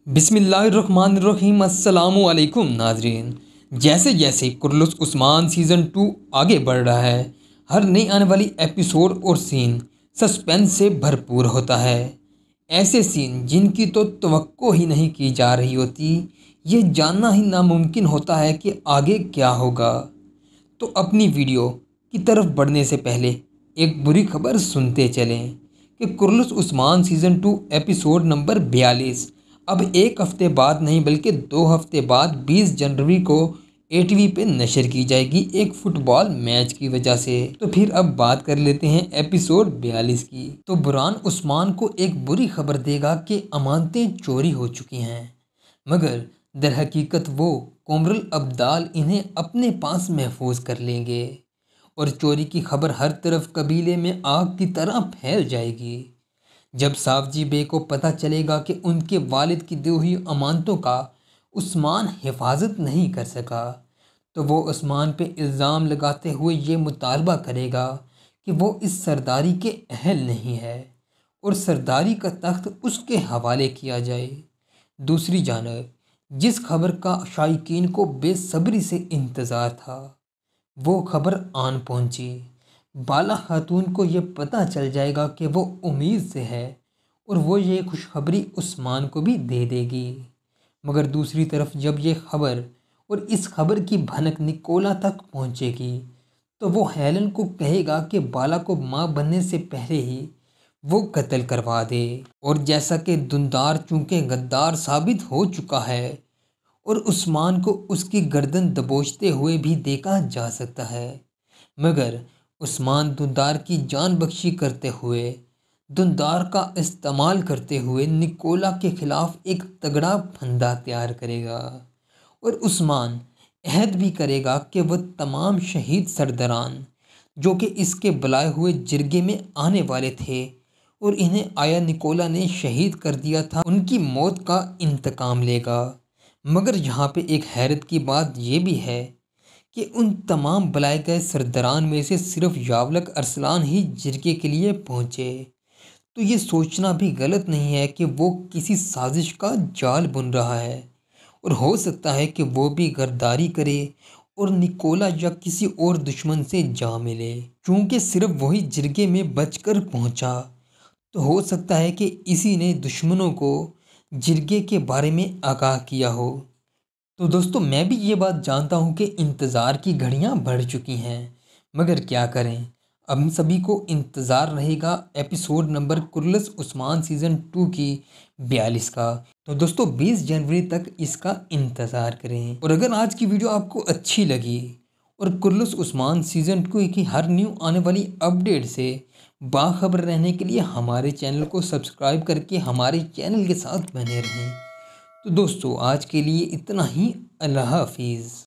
बिस्मिल्लाहिर्रहमानिर्रहीम अस्सलामु अलैकुम नाजरीन। जैसे जैसे कुर्लुस उस्मान सीज़न 2 आगे बढ़ रहा है, हर नई आने वाली एपिसोड और सीन सस्पेंस से भरपूर होता है। ऐसे सीन जिनकी तो तवक्को ही नहीं की जा रही होती, ये जानना ही नामुमकिन होता है कि आगे क्या होगा। तो अपनी वीडियो की तरफ बढ़ने से पहले एक बुरी खबर सुनते चलें कि कुर्लुस उस्मान सीज़न 2 एपिसोड नंबर 42 अब एक हफ्ते बाद नहीं बल्कि 2 हफ्ते बाद 20 जनवरी को एटीवी पे नशर की जाएगी, एक फुटबॉल मैच की वजह से। तो फिर अब बात कर लेते हैं एपिसोड 42 की। तो बुरहान उस्मान को एक बुरी खबर देगा कि अमानतें चोरी हो चुकी हैं, मगर दर हकीकत वो कोमरुल अब्दाल इन्हें अपने पास महफूज कर लेंगे और चोरी की खबर हर तरफ कबीले में आग की तरह फैल जाएगी। जब सावजी बे को पता चलेगा कि उनके वालिद की दी हुई अमानतों का उस्मान हिफाजत नहीं कर सका, तो वो उस्मान पे इल्ज़ाम लगाते हुए ये मुतालबा करेगा कि वो इस सरदारी के अहल नहीं है और सरदारी का तख्त उसके हवाले किया जाए। दूसरी जानब जिस खबर का शायकीन को बेसब्री से इंतज़ार था, वो खबर आन पहुंची। बाला खातून को ये पता चल जाएगा कि वो उम्मीद से है और वो ये खुशखबरी उस्मान को भी दे देगी। मगर दूसरी तरफ जब ये खबर और इस खबर की भनक निकोला तक पहुंचेगी, तो वो हेलन को कहेगा कि बाला को माँ बनने से पहले ही वो कत्ल करवा दे। और जैसा कि दुंदार चूंकि गद्दार साबित हो चुका है और उस्मान को उसकी गर्दन दबोचते हुए भी देखा जा सकता है, मगर उस्मान दुंदार की जान बख्शी करते हुए, दुंदार का इस्तेमाल करते हुए निकोला के खिलाफ एक तगड़ा फंदा तैयार करेगा और उस्मान अहद भी करेगा कि वह तमाम शहीद सरदारान जो कि इसके बुलाए हुए जिरगे में आने वाले थे और इन्हें आया निकोला ने शहीद कर दिया था, उनकी मौत का इंतकाम लेगा। मगर यहाँ पे एक हैरत की बात यह भी है कि उन तमाम बुलाए गए सरदारान में से सिर्फ यावलक अरसलान ही जिरगे के लिए पहुँचे। तो ये सोचना भी गलत नहीं है कि वो किसी साजिश का जाल बुन रहा है और हो सकता है कि वो भी गद्दारी करे और निकोला या किसी और दुश्मन से जा मिले। चूँकि सिर्फ वही जिरगे में बचकर पहुँचा, तो हो सकता है कि इसी ने दुश्मनों को जिरगे के बारे में आगाह किया हो। तो दोस्तों, मैं भी ये बात जानता हूँ कि इंतज़ार की घड़ियाँ बढ़ चुकी हैं, मगर क्या करें, अब हम सभी को इंतज़ार रहेगा एपिसोड नंबर कुर्लुस उस्मान सीज़न 2 की 42 का। तो दोस्तों 20 जनवरी तक इसका इंतज़ार करें। और अगर आज की वीडियो आपको अच्छी लगी और कुर्लुस उस्मान सीज़न 2 की हर न्यू आने वाली अपडेट से बाखबर रहने के लिए हमारे चैनल को सब्सक्राइब करके हमारे चैनल के साथ बने रहें। तो दोस्तों आज के लिए इतना ही। अल्लाह हाफिज़।